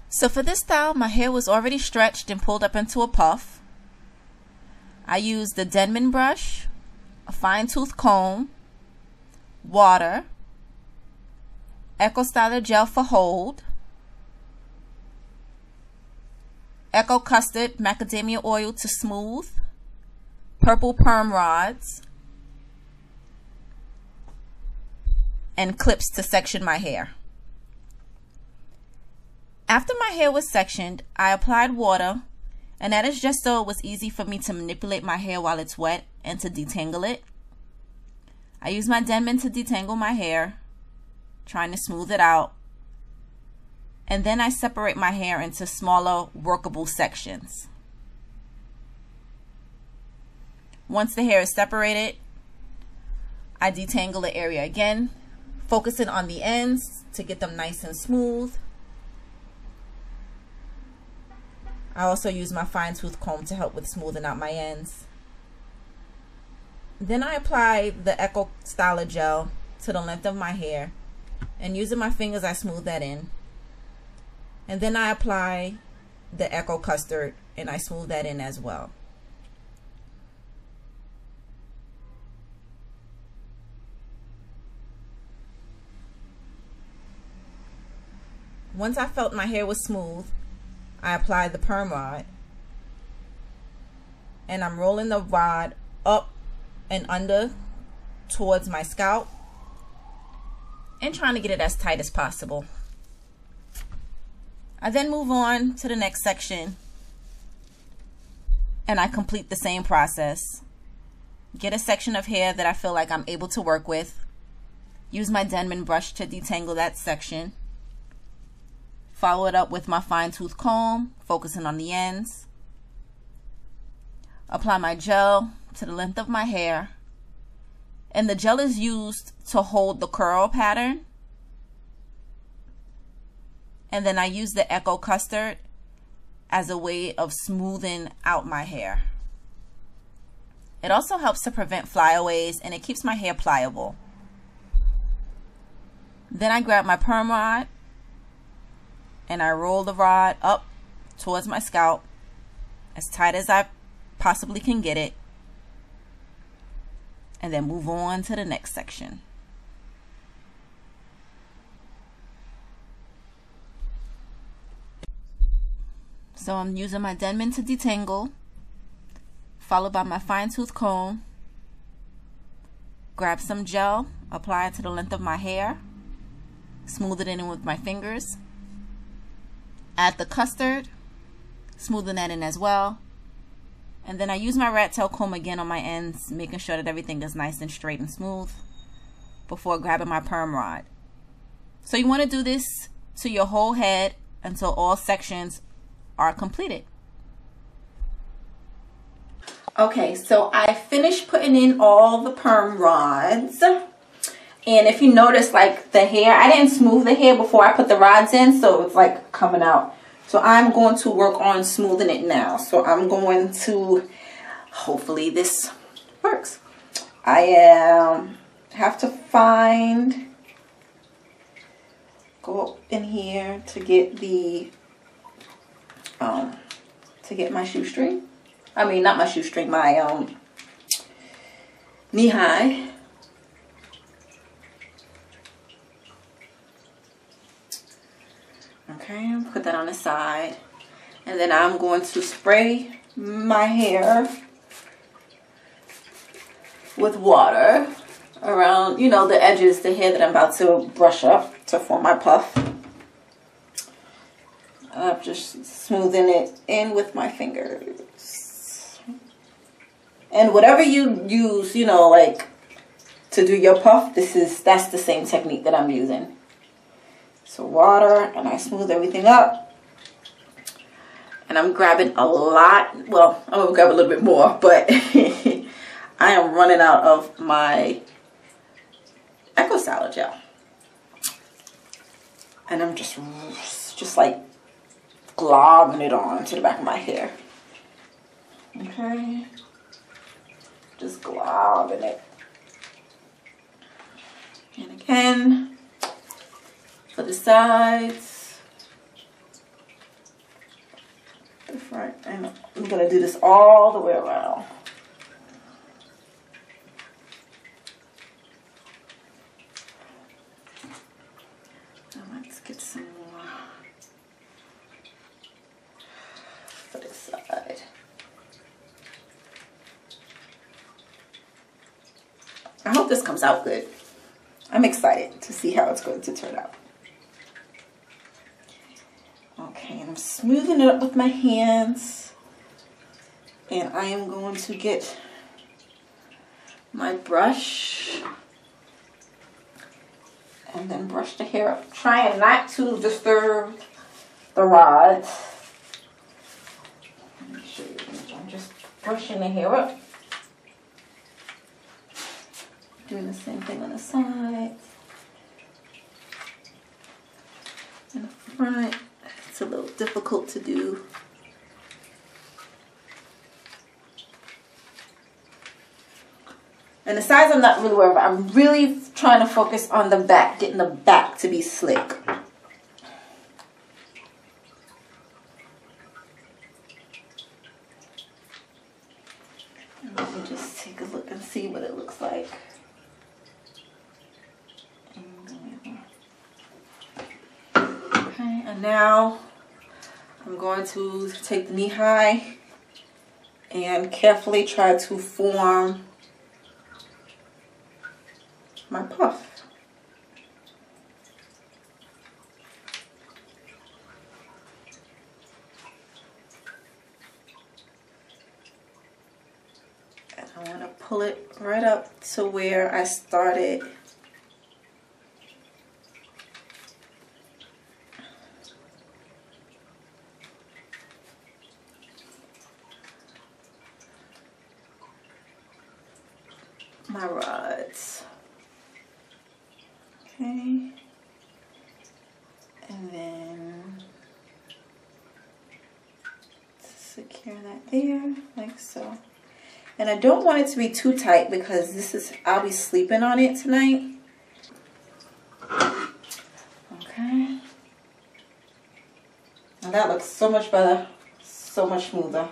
So for this style, my hair was already stretched and pulled up into a puff. I used the Denman brush, a fine tooth comb, water, Eco Styler gel for hold, Eco Custard Macadamia Oil to smooth, purple Perm Rods, and clips to section my hair. After my hair was sectioned, I applied water, and that is just so it was easy for me to manipulate my hair while it's wet and to detangle it. I used my Denman to detangle my hair, trying to smooth it out. And then I separate my hair into smaller, workable sections. Once the hair is separated, I detangle the area again, focusing on the ends to get them nice and smooth. I also use my fine tooth comb to help with smoothing out my ends. Then I apply the Eco Styler gel to the length of my hair, and using my fingers I smooth that in. And then I apply the Eco Custard and I smooth that in as well. Once I felt my hair was smooth, I applied the Perm Rod, and I'm rolling the rod up and under towards my scalp and trying to get it as tight as possible. I then move on to the next section and I complete the same process. Get a section of hair that I feel like I'm able to work with. Use my Denman brush to detangle that section. Follow it up with my fine tooth comb, focusing on the ends. Apply my gel to the length of my hair. And the gel is used to hold the curl pattern. And then I use the Eco Custard as a way of smoothing out my hair. It also helps to prevent flyaways and it keeps my hair pliable. Then I grab my Perm Rod and I roll the rod up towards my scalp as tight as I possibly can get it, and then move on to the next section. So I'm using my Denman to detangle, followed by my fine tooth comb. Grab some gel, apply it to the length of my hair, smooth it in with my fingers. Add the custard, smoothing that in as well. And then I use my rat tail comb again on my ends, making sure that everything is nice and straight and smooth before grabbing my Perm Rod. So you want to do this to your whole head until all sections are completed. Okay, so I finished putting in all the Perm Rods. And if you notice, like the hair, I didn't smooth the hair before I put the rods in, so it's like coming out. So I'm going to work on smoothing it now. So I'm going to, hopefully this works. I have to go up in here to get the, to get my shoestring. I mean, not my shoestring, my knee high. Okay, put that on the side. And then I'm going to spray my hair with water around, you know, the edges, the hair that I'm about to brush up to form my puff. I'm just smoothing it in with my fingers. And whatever you use, you know, like to do your puff, that's the same technique that I'm using. So water, and I smooth everything up. And I'm grabbing a lot. Well, I'm going to grab a little bit more, but I am running out of my Eco Styler gel. And I'm just like globbing it on to the back of my hair. Okay. Just globbing it. And again, for the sides. I'm gonna do this all the way around. Now let's get some more for this side. I hope this comes out good. I'm excited to see how it's going to turn out. Okay, and I'm smoothing it up with my hands. And I am going to get my brush and then brush the hair up, trying not to disturb the rods. Let me show you. I'm just brushing the hair up. Doing the same thing on the sides and the front. It's a little difficult to do. And the sides I'm not really worried about. I'm really trying to focus on the back, getting the back to be slick. And let me just take a look and see what it looks like. Okay, and now I'm going to take the knee high and carefully try to form my puff. And I want to pull it right up to where I started. My rods. Okay, and then secure that there, like so. And I don't want it to be too tight because this is, I'll be sleeping on it tonight. Okay. And that looks so much better, so much smoother.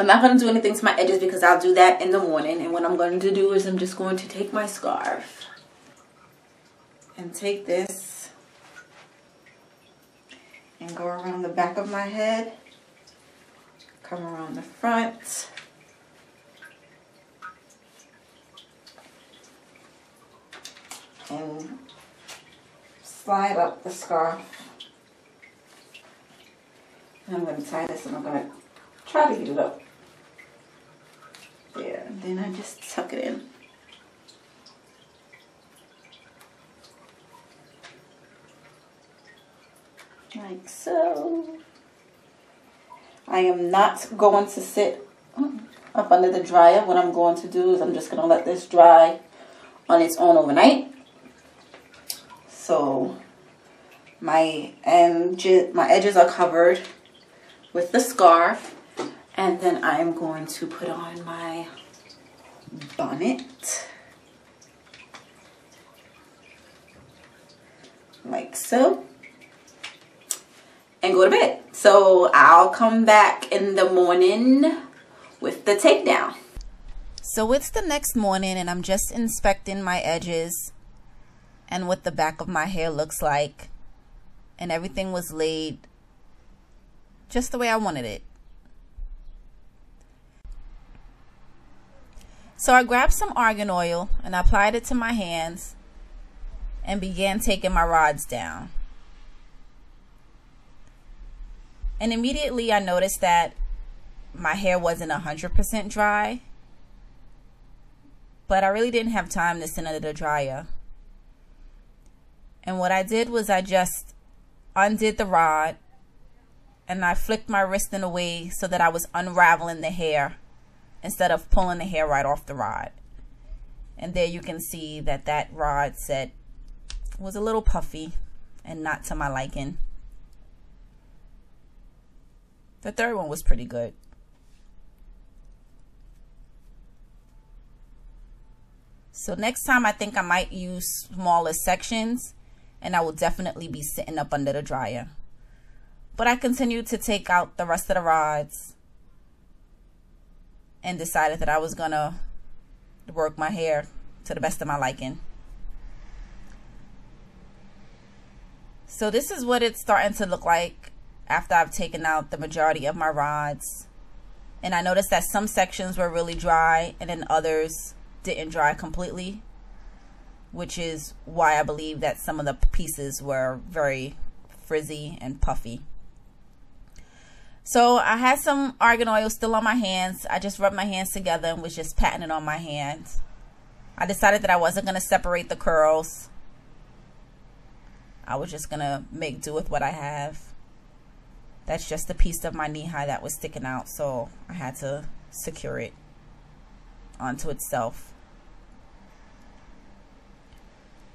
I'm not going to do anything to my edges because I'll do that in the morning. And what I'm going to do is I'm just going to take my scarf and take this and go around the back of my head, come around the front, and slide up the scarf. And I'm going to tie this and I'm going to try to get it up. There, and then I just tuck it in. Like so. I am not going to sit up under the dryer. What I'm going to do is I'm just going to let this dry on its own overnight. So my edges are covered with the scarf. And then I am going to put on my bonnet, like so, and go to bed. So I'll come back in the morning with the takedown. So it's the next morning and I'm just inspecting my edges and what the back of my hair looks like. And everything was laid just the way I wanted it. So I grabbed some argan oil and I applied it to my hands and began taking my rods down. And immediately I noticed that my hair wasn't 100% dry, but I really didn't have time to sit under the dryer. And what I did was I just undid the rod and I flicked my wrist in a way so that I was unraveling the hair instead of pulling the hair right off the rod. And there you can see that that rod set was a little puffy and not to my liking. The third one was pretty good. So next time I think I might use smaller sections, and I will definitely be sitting up under the dryer. But I continued to take out the rest of the rods and decided that I was gonna work my hair to the best of my liking. So this is what it's starting to look like after I've taken out the majority of my rods. And I noticed that some sections were really dry and then others didn't dry completely, which is why I believe that some of the pieces were very frizzy and puffy. So I had some argan oil still on my hands. I just rubbed my hands together and was just patting it on my hands. I decided that I wasn't going to separate the curls. I was just going to make do with what I have. That's just a piece of my knee high that was sticking out, so I had to secure it onto itself.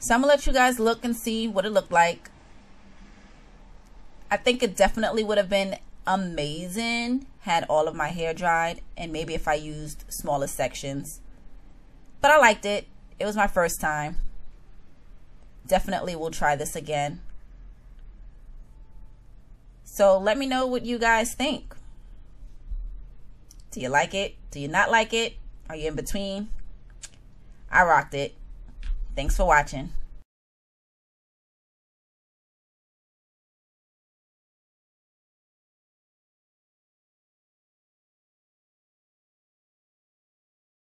So I'm gonna let you guys look and see what it looked like. I think it definitely would have been amazing had all of my hair dried, and maybe if I used smaller sections. But I liked it. It was my first time. Definitely will try this again. So let me know what you guys think. Do you like it? Do you not like it? Are you in between? I rocked it. Thanks for watching.